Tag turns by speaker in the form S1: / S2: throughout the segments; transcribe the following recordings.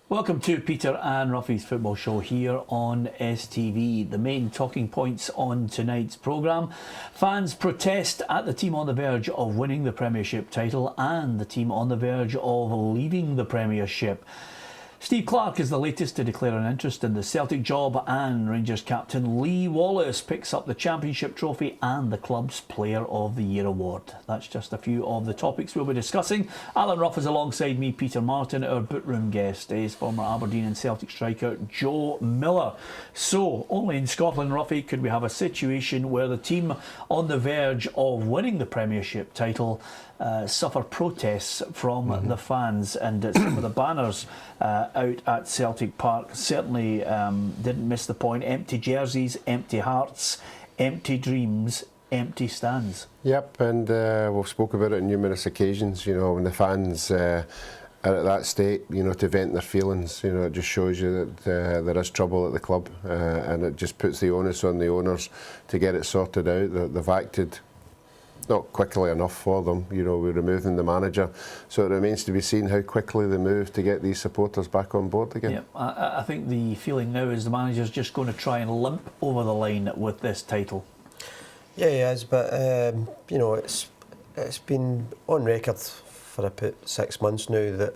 S1: Welcome to Peter and Roughie's football show here on STV. The main talking points on tonight's programme: fans protest at the team on the verge of winning the Premiership title and the team on the verge of leaving the Premiership. Steve Clarke is the latest to declare an interest in the Celtic job, and Rangers captain Lee Wallace picks up the Championship trophy and the club's Player of the Year award. That's just a few of the topics we'll be discussing. Alan Rough is alongside me, Peter Martin. Our bootroom guest is former Aberdeen and Celtic striker Joe Miller. So, only in Scotland, Roughie, could we have a situation where the team on the verge of winning the Premiership title suffer protests from the fans, and some of the banners out at Celtic Park certainly didn't miss the point. Empty jerseys, empty hearts, empty dreams, empty stands. Yep, and we've spoke about it on numerous occasions. You know, when the fans are at that state, you know, to vent their feelings, you know, it just shows you that there is trouble at the club, and it just puts the onus on the owners to get it sorted out. They've acted not quickly enough for them. You know, we're removing the manager, so it remains to be seen how quickly they move to get these supporters back on board again. Yeah, I think the feeling now is the manager's just going to try and limp over the line with this title.
S2: Yeah, he is, but you know, it's been on record for about 6 months now that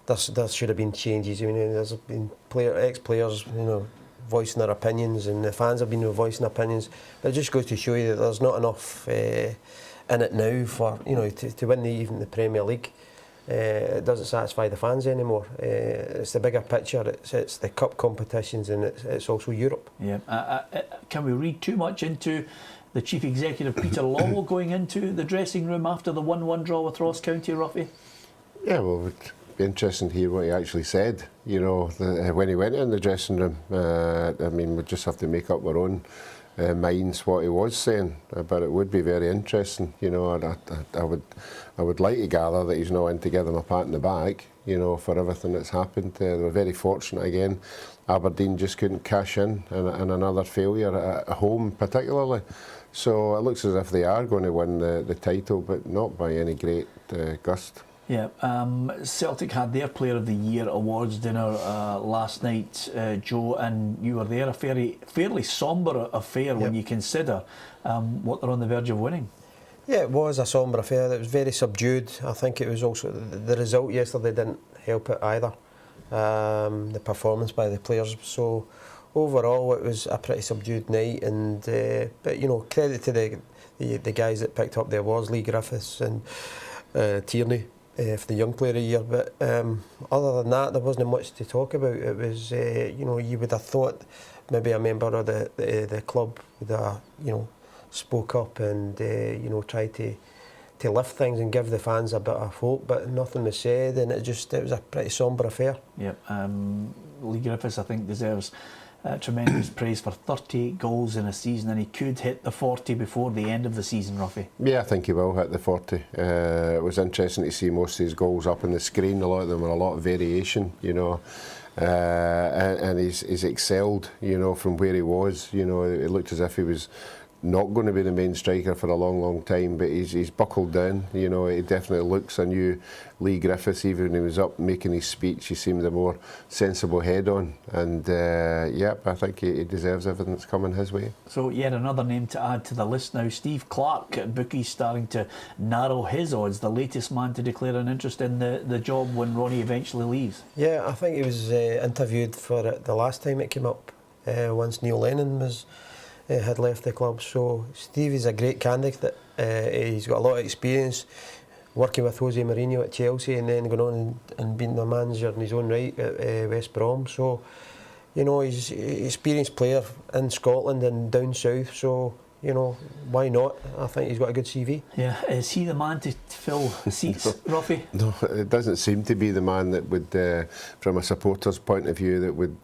S2: there should have been changes. I mean, there's been ex-players, you know, voicing their opinions, and the fans have been voicing opinions. But it just goes to show you that there's not enough in it now for, you know, to win even the Premier League. It doesn't satisfy the fans anymore. It's the bigger picture. It's the cup competitions, and it's also Europe. Yeah.
S1: Can we read too much into the chief executive Peter Lawwell going into the dressing room after the 1-1 draw with Ross County, Roughie?
S3: Yeah, well, it'd be interesting to hear what he actually said. You know, when he went in the dressing room. I mean, we just have to make up our own minds what he was saying, but it would be very interesting. You know, I would like to gather that he's not in to give them a pat in the back, you know, for everything that's happened. They were very fortunate again. Aberdeen just couldn't cash in, and another failure at home particularly. So it looks as if they are going to win the title, but not by any great gust.
S1: Yeah, Celtic had their Player of the Year awards dinner last night, Joe, and you were there. A fairly sombre affair when you consider what they're on the verge of winning.
S2: Yeah, it was a sombre affair. It was very subdued. I think it was also the result yesterday didn't help it either. The performance by the players. So overall, it was a pretty subdued night. And but you know, credit to the guys that picked up the awards, Lee Griffiths and Tierney, for the Young Player of the Year. But other than that, there wasn't much to talk about. It was, you know, you would have thought maybe a member of the club would have, you know, spoke up and you know, tried to lift things and give the fans a bit of hope, but nothing was said, and it was a pretty sombre affair.
S1: Yeah, Lee Griffiths, I think, deserves tremendous praise for 38 goals in a season, and he could hit the 40 before the end of the season, Roughie.
S3: Yeah, I think he will hit the 40. It was interesting to see most of his goals up on the screen. A lot of them were a lot of variation, you know. And he's excelled, you know, from where he was. You know, it looked as if he was not going to be the main striker for a long time, but he's buckled down. You know, he definitely looks a new Lee Griffiths. Even when he was up making his speech, he seemed a more sensible head on, and yep, I think he deserves everything that's coming his way.
S1: So yet another name to add to the list now. Steve Clarke at bookies starting to narrow his odds, the latest man to declare an interest in the job when Ronnie eventually leaves.
S2: Yeah, I think he was interviewed for it the last time it came up, once Neil Lennon had left the club. So Steve is a great candidate. He's got a lot of experience working with Jose Mourinho at Chelsea, and then going on and being the manager in his own right at West Brom. So, you know, he's an experienced player in Scotland and down south. So, you know, why not? I think he's got a good CV.
S1: Yeah, is he the man to fill seats, Roughie?
S3: No, it doesn't seem to be the man that would, from a supporter's point of view, that would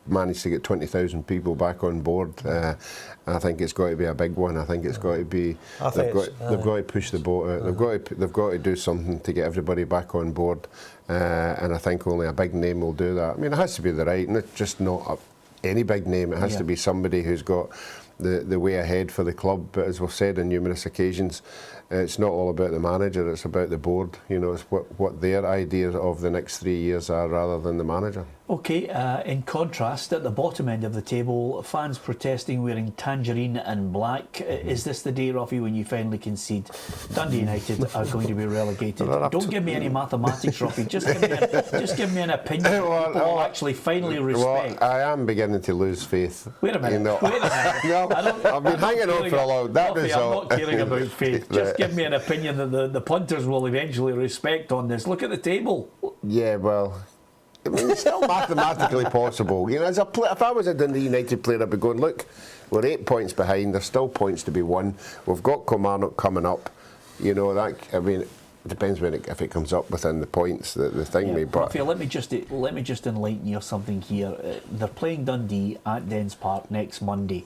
S3: managed to get 20,000 people back on board. I think it's got to be a big one. I think it's got to be. They've got to push the boat out. They've got to do something to get everybody back on board. And I think only a big name will do that. I mean, it has to be the right, not any big name. It has to be somebody who's got the way ahead for the club. But as we've said on numerous occasions, it's not all about the manager, it's about the board. You know, it's what their ideas of the next 3 years are rather than the manager.
S1: Okay, in contrast, at the bottom end of the table, fans protesting wearing tangerine and black. Is this the day, Roughie, when you finally concede Dundee United are going to be relegated? Don't give me any mathematics, Roughie. Just give me an opinion that people will actually finally respect.
S3: Well, I am beginning to lose faith.
S1: Wait a minute.
S3: You know.
S1: Wait a minute.
S3: No, I've been hanging on for a long that
S1: Roughie,
S3: result.
S1: I'm not caring about faith. Just give me an opinion that the punters will eventually respect on this. Look at the table.
S3: Yeah, well, I mean, it's still mathematically possible. You know, as a if I was a Dundee United player, I'd be going, look, we're 8 points behind. There's still points to be won. We've got Kilmarnock coming up. You know, that, I mean, it depends if it comes up within the points, the thing may. But
S1: Roughie, let me just enlighten you of something here. They're playing Dundee at Dens Park next Monday.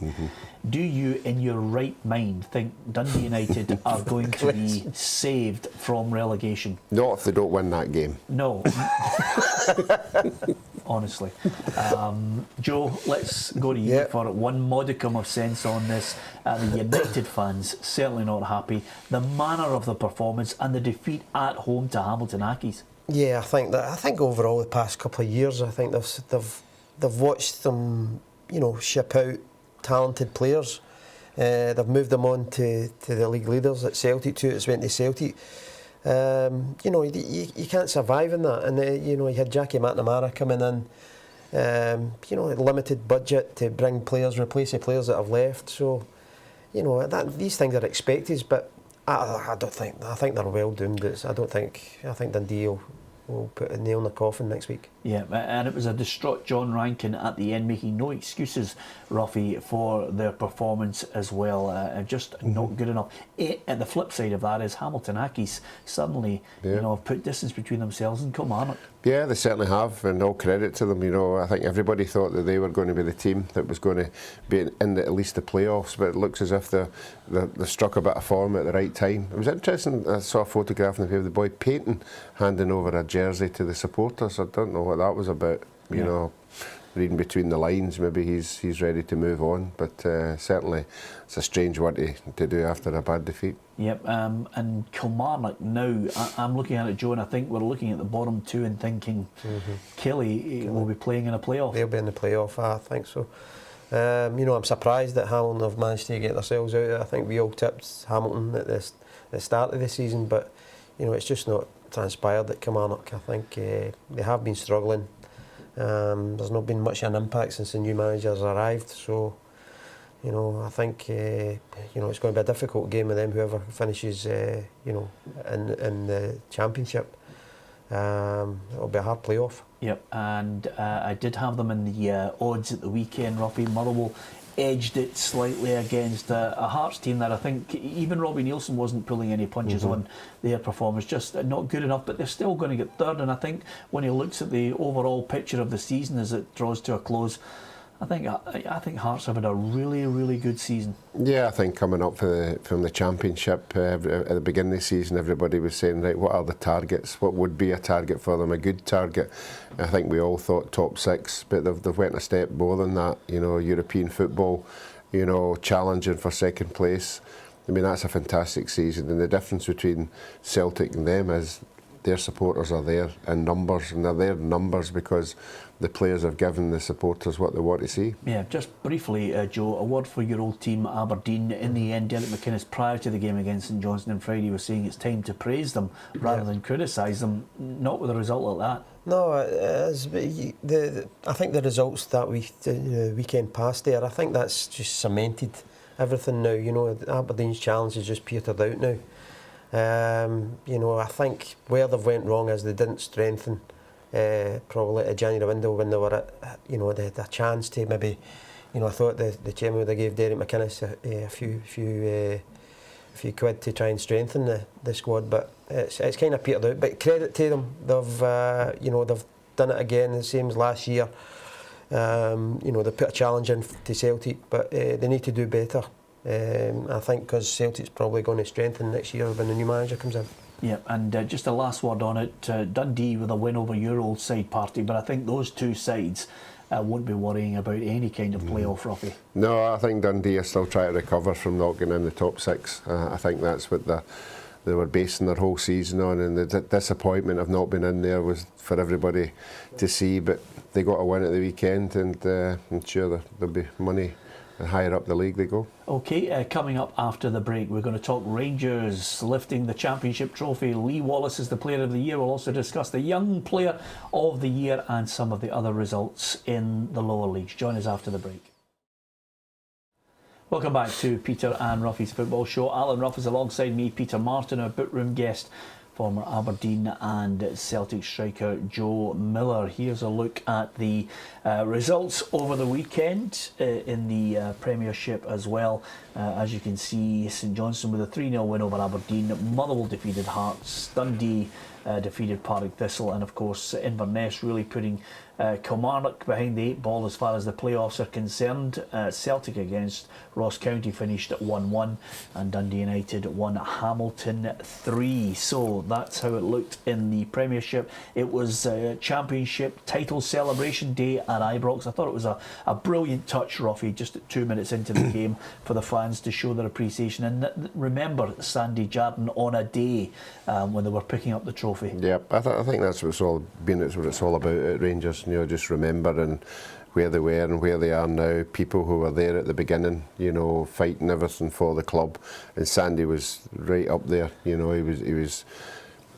S1: Do you, in your right mind, think Dundee United are going to be saved from relegation?
S3: not if they don't win that game.
S1: No. Honestly. Joe, let's go to you for one modicum of sense on this. The United fans certainly not happy. The manner of the performance and the defeat at home to Hamilton Accies.
S2: Yeah, I think overall the past couple of years, I think they've watched them, you know, ship out talented players. They've moved them on to the league leaders at Celtic. Two it's went to Celtic. You know, you can't survive in that. And you know, you had Jackie McNamara coming in. You know, a limited budget to bring players, replace the players that have left. So, you know, these things are expected, but I don't think. I think they're well doomed. I think Dundee will put a nail in the coffin next week.
S1: Yeah, and it was a distraught John Rankin at the end, making no excuses, Roughie, for their performance as well. Just not good enough. And the flip side of that is Hamilton Accies suddenly, you know, have put distance between themselves and Kilmarnock. Yeah,
S3: they certainly have, and all credit to them. You know, I think everybody thought that they were going to be the team that was going to be in at least the playoffs, but it looks as if they struck a bit of form at the right time. It was interesting. I saw a photograph in the paper of the boy Peyton handing over a jersey to the supporters. I don't know what that was about. You know, reading between the lines, maybe he's ready to move on, but certainly it's a strange one to do after a bad defeat.
S1: Yep, and Kilmarnock now, I'm looking at it, Joe, and I think we're looking at the bottom two and thinking Kelly will be playing in a playoff.
S2: They'll be in the playoff, I think so. You know, I'm surprised that Hamilton have managed to get themselves out. I think we all tipped Hamilton at the start of the season, but you know, it's just not transpired at Kilmarnock. I think they have been struggling. There's not been much of an impact since the new manager's arrived, so you know, I think you know, it's going to be a difficult game with them, whoever finishes you know, in the championship. It'll be a hard playoff.
S1: Yep, and I did have them in the odds at the weekend. Roughie, Motherwell edged it slightly against a Hearts team that I think even Robbie Nielsen wasn't pulling any punches on their performance, just not good enough, but they're still going to get third. And I think when he looks at the overall picture of the season as it draws to a close, I think Hearts have had a really, really good season. Yeah,
S3: I think coming up from the championship at the beginning of the season, everybody was saying, right, what are the targets? What would be a target for them? A good target? I think we all thought top six, but they've went a step more than that. You know, European football, you know, challenging for second place. I mean, that's a fantastic season, and the difference between Celtic and them is their supporters are there in numbers, and they're there in numbers because the players have given the supporters what they want to see.
S1: Yeah, just briefly, Joe, a word for your old team, Aberdeen. In the end, Derek McInnes, prior to the game against St Johnstone on Friday, was saying it's time to praise them rather than criticise them. Not with a result like that.
S2: No, I think the results that weekend past there, I think that's just cemented everything now. You know, Aberdeen's challenge has just petered out now. You know, I think where they've went wrong is they didn't strengthen probably at the January window when they were at, you know, they had a chance to maybe, you know, I thought the chairman would have gave Derek McInnes a few quid to try and strengthen the squad, but it's kind of petered out. But credit to them, they've you know, they've done it again, the same as last year. You know, they put a challenge in to Celtic, but they need to do better. I think because Celtic's probably going to strengthen next year when the new manager comes in.
S1: Yeah, and just a last word on it, Dundee with a win over your old side, Party, but I think those two sides won't be worrying about any kind of playoff, Roughie.
S3: No, I think Dundee are still trying to recover from not getting in the top six. I think that's what they were basing their whole season on, and the disappointment of not being in there was for everybody to see. But they got a win at the weekend, and I'm sure there'll be money higher up the league they go.
S1: Okay, coming up after the break, we're going to talk Rangers lifting the championship trophy. Lee Wallace is the player of the year. We'll also discuss the young player of the year and some of the other results in the lower leagues. Join us after the break. Welcome back to Peter and Roughie's football show. Alan Rough is alongside me, Peter Martin, our bookroom guest, former Aberdeen and Celtic striker Joe Miller. Here's a look at the results over the weekend in the Premiership as well. As you can see, St Johnstone with a 3-0 win over Aberdeen, Motherwell defeated Hearts, Dundee defeated Partick Thistle, and of course Inverness really putting Kilmarnock behind the 8 ball as far as the playoffs are concerned. Celtic against Ross County finished at 1-1, and Dundee United won Hamilton 3. So that's how it looked in the Premiership. It was Championship title celebration day at Ibrox. I thought it was a brilliant touch, Roughie, just at 2 minutes into the game for the fans to show their appreciation. And remember Sandy Jardine on a day when they were picking up the trophy.
S3: Yeah, I think that's what it's all been. It's what it's all about at Rangers. You know, just remembering where they were and where they are now. People who were there at the beginning, you know, fighting everything for the club. And Sandy was right up there. You know, he was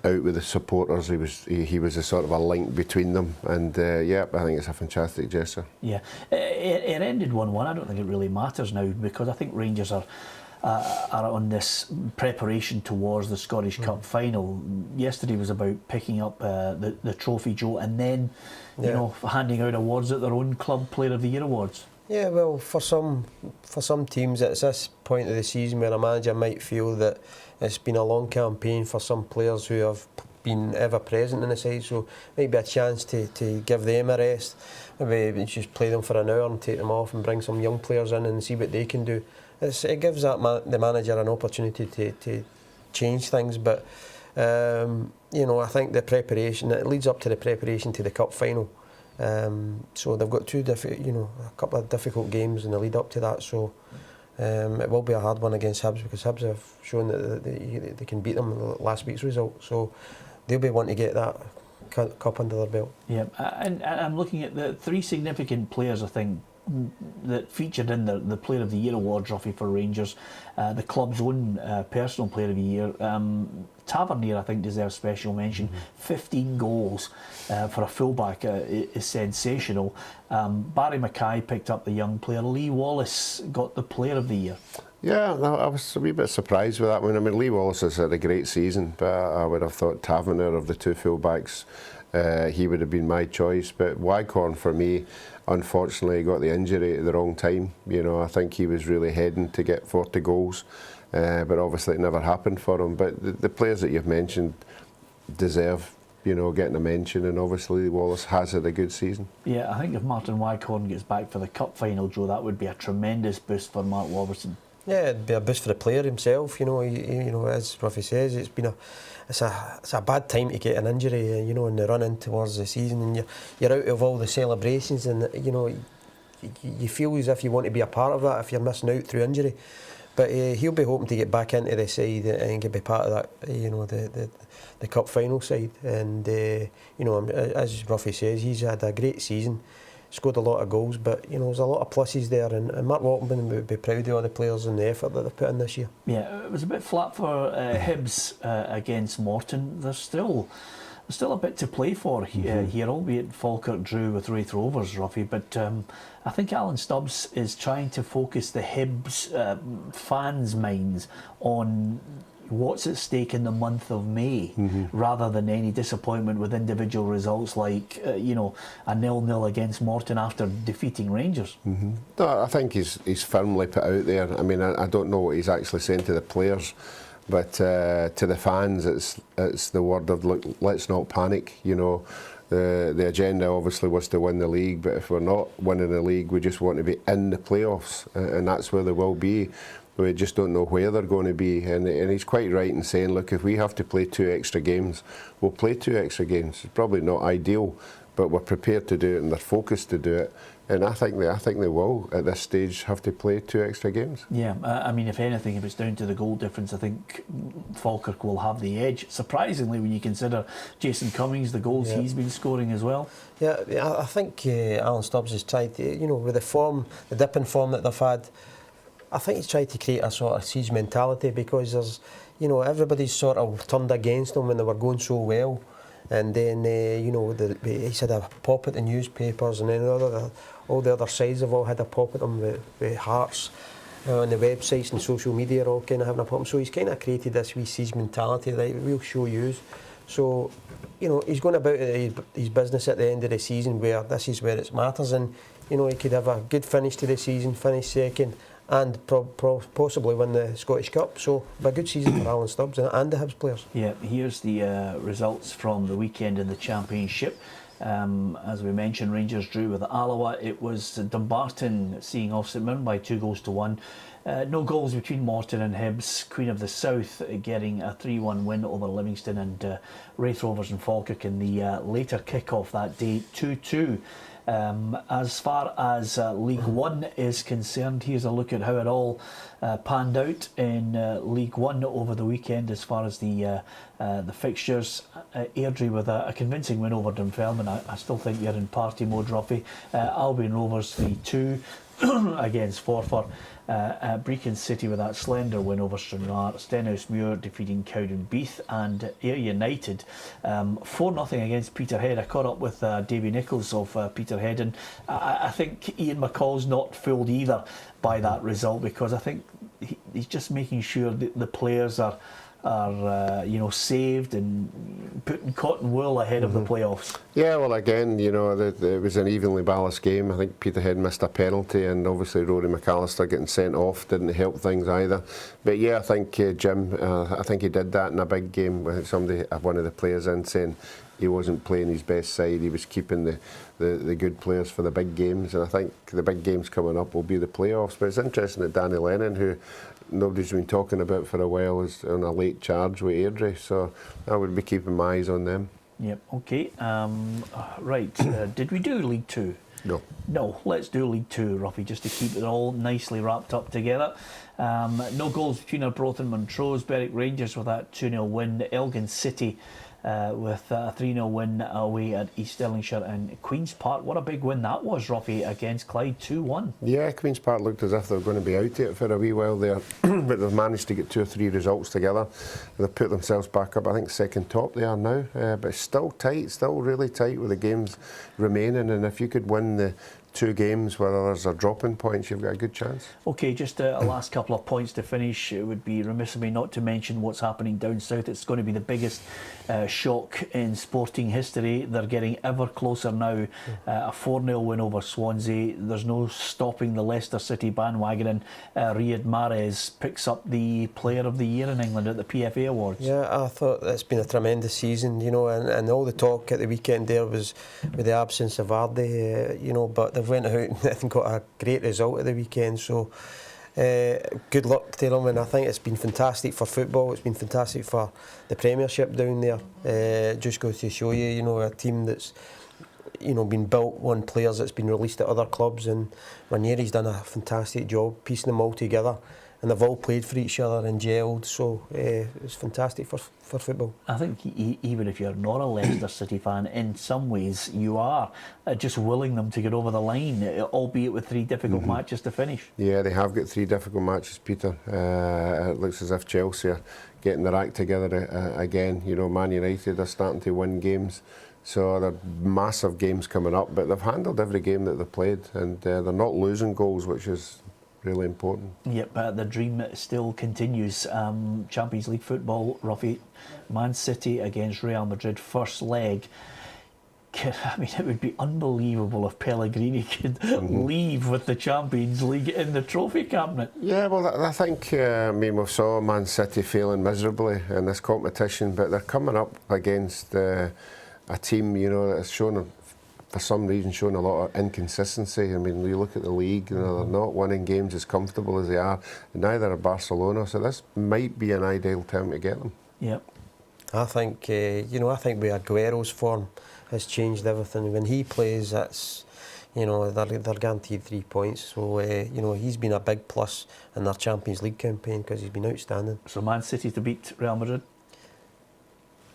S3: out with the supporters. He was a sort of a link between them. And yeah, I think it's a fantastic gesture. Yeah,
S1: it ended 1-1. I don't think it really matters now, because I think Rangers are on this preparation towards the Scottish Cup final. Yesterday was about picking up the trophy, Joe, and then you know, handing out awards at their own club Player of the Year awards.
S2: Yeah, well, for some teams, it's this point of the season where a manager might feel that it's been a long campaign for some players who have been ever present in the side, so might be a chance to give them a rest. Maybe just play them for an hour and take them off and bring some young players in and see what they can do. It gives the manager an opportunity to change things, but you know, I think the preparation, it leads up to the preparation to the cup final. So they've got a couple of difficult games in the lead up to that. So it will be a hard one against Hibs, because Hibs have shown that they can beat them in last week's result. So they'll be wanting to get that cup under their belt.
S1: Yeah, and I'm looking at the 3 significant players, I think, that featured in the Player of the Year awards, Roughie, for Rangers. The club's own personal Player of the Year, Tavernier, I think, deserves special mention. 15 goals for a fullback is sensational. Barry Mackay picked up the young player. Lee Wallace got the Player of the Year.
S3: Yeah, no, I was a wee bit surprised with that one. I mean, Lee Wallace has had a great season, but I would have thought Tavernier, of the 2 fullbacks, he would have been my choice. But Wycorn, for me, unfortunately got the injury at the wrong time. You know, I think he was really heading to get 40 goals, but obviously it never happened for him. But the players that you've mentioned deserve, you know, getting a mention, and obviously Wallace has had a good season.
S1: Yeah, I think if Martin Wycorn gets back for the cup final, Joe, that would be a tremendous boost for Mark Warburton.
S2: Yeah, it'd be a boost for the player himself. You know, as Roughie says, it's a bad time to get an injury. You know, in the run in towards the season, and you're out of all the celebrations, and you know, you feel as if you want to be a part of that if you're missing out through injury. But he'll be hoping to get back into the side and be part of that. You know, the cup final side, and you know, as Roughie says, he's had a great season. Scored a lot of goals, but you know, there's a lot of pluses there, and Mark Walton would be proud of all the players and the effort that they've put in this year.
S1: Yeah, it was a bit flat for Hibs against Morton. There's still a bit to play for here, albeit Falkirk drew with Wraith Rovers, Roughie, but I think Alan Stubbs is trying to focus the Hibs fans' minds on what's at stake in the month of May, rather than any disappointment with individual results like you know, a 0-0 against Morton after defeating Rangers.
S3: No, I think he's firmly put out there. I mean, I don't know what he's actually saying to the players, but to the fans, it's the word of, look, let's not panic. You know, the agenda obviously was to win the league, but if we're not winning the league, we just want to be in the playoffs, and that's where they will be. We just don't know where they're going to be, and he's quite right in saying, look, if we have to play 2 extra games, we'll play 2 extra games. It's probably not ideal, but we're prepared to do it and they're focused to do it. And I think they will at this stage have to play 2 extra games.
S1: Yeah, I mean, if anything, if it's down to the goal difference, I think Falkirk will have the edge. Surprisingly, when you consider Jason Cummings, the goals he's been scoring as well.
S2: Yeah, I think Alan Stubbs has tried to, with the dip in form that they've had, I think he's tried to create a sort of siege mentality, because there's, everybody's sort of turned against them when they were going so well. And then, he's had a pop at the newspapers, and then all the other sides have all had a pop at him with Hearts on the websites and social media are all kind of having a pop. So he's kind of created this wee siege mentality, like, we'll show you. So, he's going about his business at the end of the season, where this is where it matters, and, he could have a good finish to the season, finish second, and possibly win the Scottish Cup. So, a good season for Alan Stubbs and the Hibs players.
S1: Yeah, here's the results from the weekend in the Championship. As we mentioned, Rangers drew with Alloa. It was Dumbarton seeing off St Mirren by 2-1. No goals between Morton and Hibs. Queen of the South getting a 3-1 win over Livingston, and Wraith Rovers and Falkirk in the later kick-off that day, 2-2. As far as League One is concerned, here's a look at how it all panned out in League One over the weekend as far as the fixtures. Airdrie with a convincing win over Dunfermline. I still think you're in party mode, Roughie. Albion Rovers 3-2 against Forfar. Brecon City with that slender win over Stranraer. Stenhousemuir defeating Cowdenbeath, and Ayr United 4-0 against Peterhead. I caught up with Davy Nichols of Peterhead, and I think Ian McCall's not fooled either by that result, because I think he's just making sure that the players are saved and putting cotton wool ahead of the playoffs.
S3: Yeah, well, again, it was an evenly balanced game. I think Peterhead missed a penalty, and obviously Rory McAllister getting sent off didn't help things either. But yeah, I think Jim, I think he did that in a big game. I think one of the players in saying he wasn't playing his best side. He was keeping the good players for the big games, and I think the big games coming up will be the playoffs. But it's interesting that Danny Lennon, who nobody's been talking about for a while, is on a late charge with Airdrie, so I would be keeping my eyes on them.
S1: Yep, okay. Right, did we do League Two?
S3: No.
S1: No, let's do League Two, Roughie, just to keep it all nicely wrapped up together. No goals between Arbroath and Montrose. Berwick Rangers with that 2-0 win. Elgin City with a 3-0 win away at East Stirlingshire, and Queen's Park. What a big win that was, Roughie, against Clyde, 2-1.
S3: Yeah, Queen's Park looked as if they were going to be out of it for a wee while there, but they've managed to get 2 or 3 results together. They've put themselves back up, I think, second top they are now, but it's still tight, still really tight with the games remaining, and if you could win the 2 games where others are dropping points, you've got a good chance.
S1: Okay, just a last couple of points to finish. It would be remiss of me not to mention what's happening down south. It's going to be the biggest shock in sporting history. They're getting ever closer now. A 4-0 win over Swansea. There's no stopping the Leicester City bandwagon, and Riyad Mahrez picks up the Player of the Year in England at the PFA Awards.
S2: Yeah, I thought it's been a tremendous season, and all the talk at the weekend there was with the absence of Vardy, but they've went out and got a great result at the weekend, so good luck to them, and I think it's been fantastic for football. It's been fantastic for the Premiership down there. Just goes to show you, a team that's been built on players that's been released at other clubs, and Ranieri's done a fantastic job piecing them all together, and they've all played for each other and gelled, so it's fantastic for football.
S1: I think even if you're not a Leicester City fan, in some ways you are just willing them to get over the line, albeit with 3 difficult matches to finish.
S3: Yeah, they have got 3 difficult matches, Peter. It looks as if Chelsea are getting their act together again. Man United are starting to win games, so they're massive games coming up, but they've handled every game that they've played, and they're not losing goals, which is really important. Yep,
S1: the dream still continues. Champions League football, Roughie, Man City against Real Madrid, first leg. I mean, it would be unbelievable if Pellegrini could leave with the Champions League in the trophy cabinet.
S3: Yeah, well, I think, we saw Man City failing miserably in this competition, but they're coming up against a team, that's shown, for some reason, showing a lot of inconsistency. I mean, you look at the league, they're not winning games as comfortable as they are, and neither are Barcelona, so this might be an ideal time to get them.
S1: Yep.
S2: I think, I think with Aguero's form, has changed everything. When he plays, that's, you know, they're guaranteed 3 points. So, you know, he's been a big plus in their Champions League campaign because he's been outstanding.
S1: So Man City to beat Real Madrid?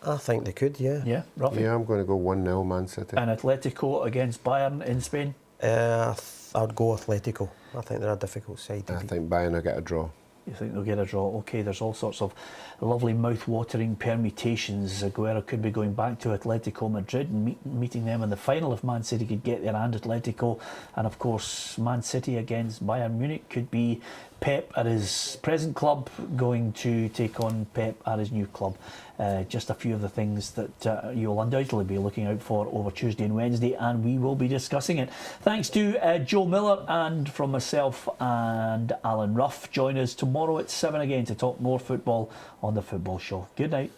S2: I think they could, yeah.
S1: Yeah, Roughie?
S3: Yeah, I'm going to go 1-0 Man City.
S1: And Atletico against Bayern in Spain?
S2: I'd go Atletico. I think they're a difficult side to
S3: I
S2: beat.
S3: think Bayern will get a draw.
S1: You think they'll get a draw? Okay, there's all sorts of lovely mouth-watering permutations. Aguero could be going back to Atletico Madrid and meeting them in the final if Man City could get there, and Atletico. And of course, Man City against Bayern Munich could be Pep at his present club going to take on Pep at his new club. Just a few of the things that you'll undoubtedly be looking out for over Tuesday and Wednesday, and we will be discussing it. Thanks to Joe Miller, and from myself and Alan Rough. Join us tomorrow at 7 again to talk more football on The Football Show. Good night.